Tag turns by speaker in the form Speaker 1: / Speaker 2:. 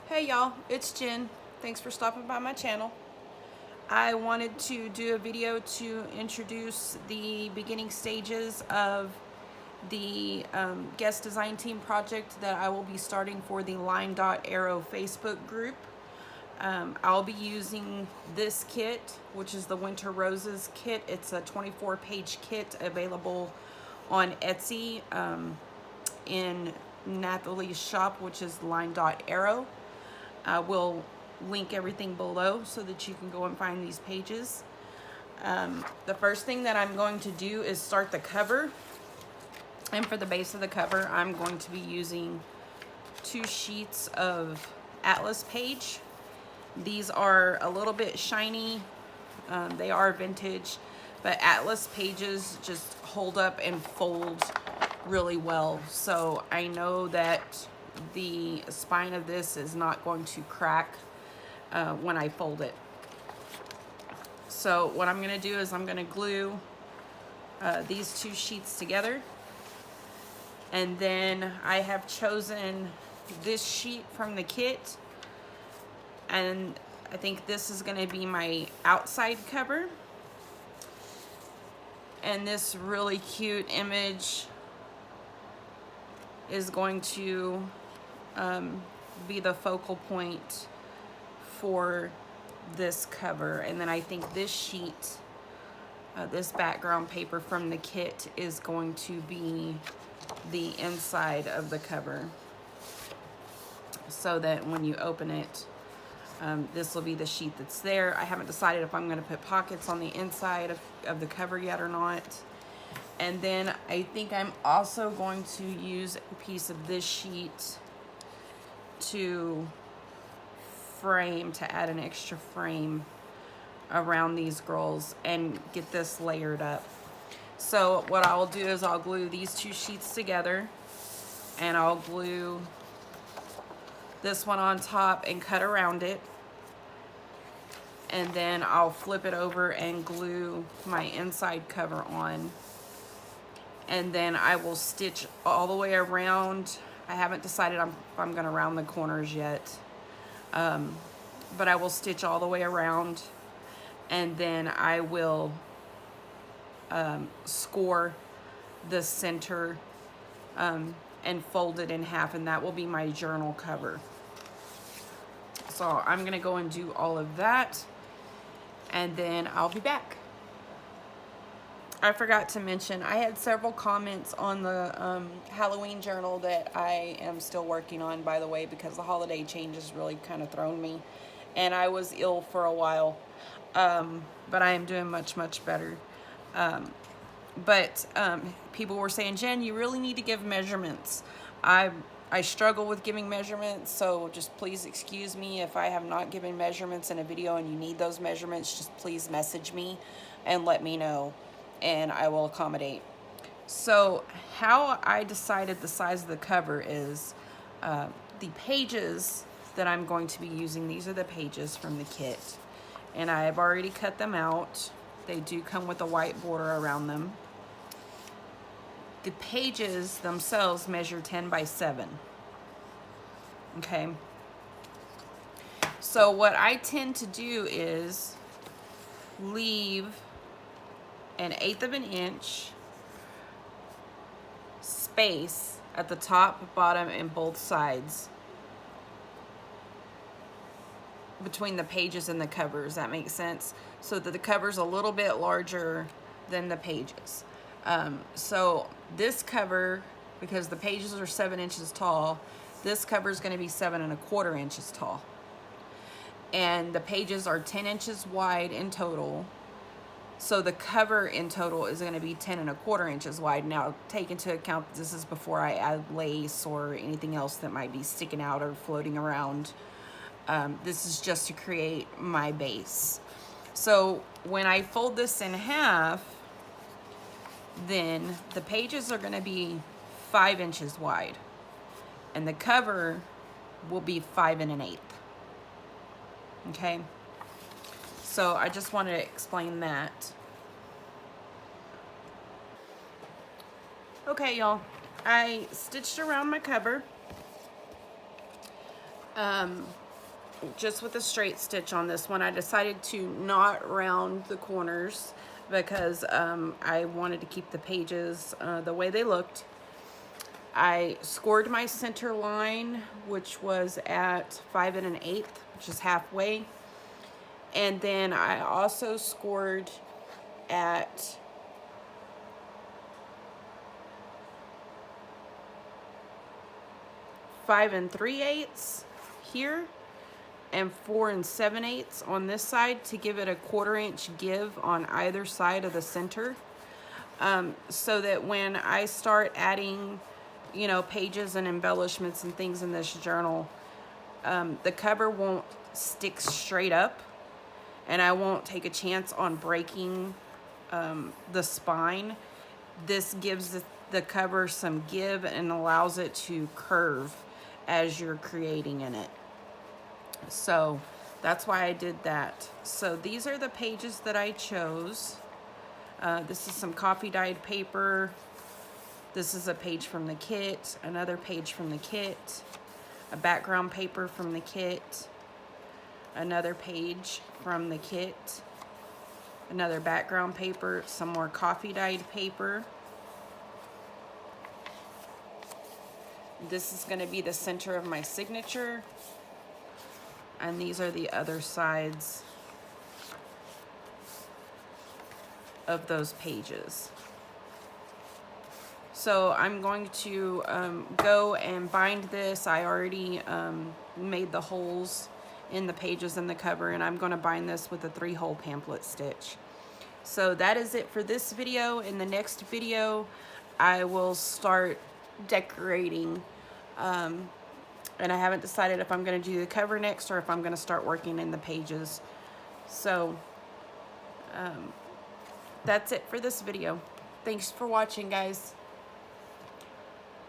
Speaker 1: Hey y'all, it's Jen. Thanks for stopping by my channel. I wanted to do a video to introduce the beginning stages of the guest design team project that I will be starting for the LineDotArrow Facebook group. I'll be using this kit, which is the Winter Roses kit. It's a 24-page kit available on Etsy in Natalie's shop, which is LineDotArrow. I will link everything below so that you can go and find these pages. The first thing that I'm going to do is start the cover. And for the base of the cover, I'm going to be using 2 sheets of Atlas page. These are a little bit shiny. They are vintage, but Atlas pages just hold up and fold really well. So I know that the spine of this is not going to crack when I fold it. So what I'm going to do is I'm going to glue these 2 sheets together, and then I have chosen this sheet from the kit, and I think this is going to be my outside cover, and this really cute image is going to be the focal point for this cover. And then I think this sheet, this background paper from the kit, is going to be the inside of the cover, so that when you open it, this will be the sheet that's there. I haven't decided if I'm going to put pockets on the inside of the cover yet or not. And then I think I'm also going to use a piece of this sheet to add an extra frame around these girls and get this layered up. So what I'll do is I'll glue these 2 sheets together, and I'll glue this one on top and cut around it, and then I'll flip it over and glue my inside cover on, and then I will stitch all the way around. I haven't decided if I'm going to round the corners yet, but I will stitch all the way around, and then I will score the center and fold it in half, and that will be my journal cover. So I'm going to go and do all of that, and then I'll be back. I forgot to mention, I had several comments on the Halloween journal that I am still working on, by the way, because the holiday changes really kind of thrown me, and I was ill for a while, but I am doing much better. People were saying, Jen, you really need to give measurements. I struggle with giving measurements, so just please excuse me if I have not given measurements in a video and you need those measurements. Just please message me and let me know, and I will accommodate. So how I decided the size of the cover is the pages that I'm going to be using. These are the pages from the kit, and I have already cut them out. They do come with a white border around them. The pages themselves measure 10 by 7. Okay. So what I tend to do is leave 1/8 of an inch space at the top, bottom, and both sides between the pages and the covers. That makes sense? So that the cover's a little bit larger than the pages. So this cover, because the pages are 7 inches tall, this cover is going to be 7 1/4 inches tall. And the pages are 10 inches wide in total. So the cover in total is going to be 10 1/4 inches wide. Now, take into account this is before I add lace or anything else that might be sticking out or floating around. This is just to create my base. So when I fold this in half, then the pages are going to be 5 inches wide, and the cover will be 5 1/8. Okay, so I just wanted to explain that. Okay, y'all, I stitched around my cover. just with a straight stitch on this one. I decided to not round the corners because I wanted to keep the pages the way they looked. I scored my center line, which was at 5 1/8, which is halfway. And then I also scored at 5 3/8 here, and 4 7/8 on this side to give it a 1/4 inch give on either side of the center, so that when I start adding, you know, pages and embellishments and things in this journal, the cover won't stick straight up, and I won't take a chance on breaking the spine. This gives the cover some give and allows it to curve as you're creating in it. So that's why I did that. So these are the pages that I chose. This is some coffee dyed paper. This is a page from the kit, another page from the kit, a background paper from the kit, another page from the kit, another background paper, some more coffee dyed paper. This is going to be the center of my signature, and these are the other sides of those pages. So I'm going to go and bind this. I already made the holes in the pages and the cover, and I'm going to bind this with a 3-hole pamphlet stitch. So that is it for this video. In the next video, I will start decorating, and I haven't decided if I'm going to do the cover next or if I'm going to start working in the pages. So that's it for this video. Thanks for watching, guys.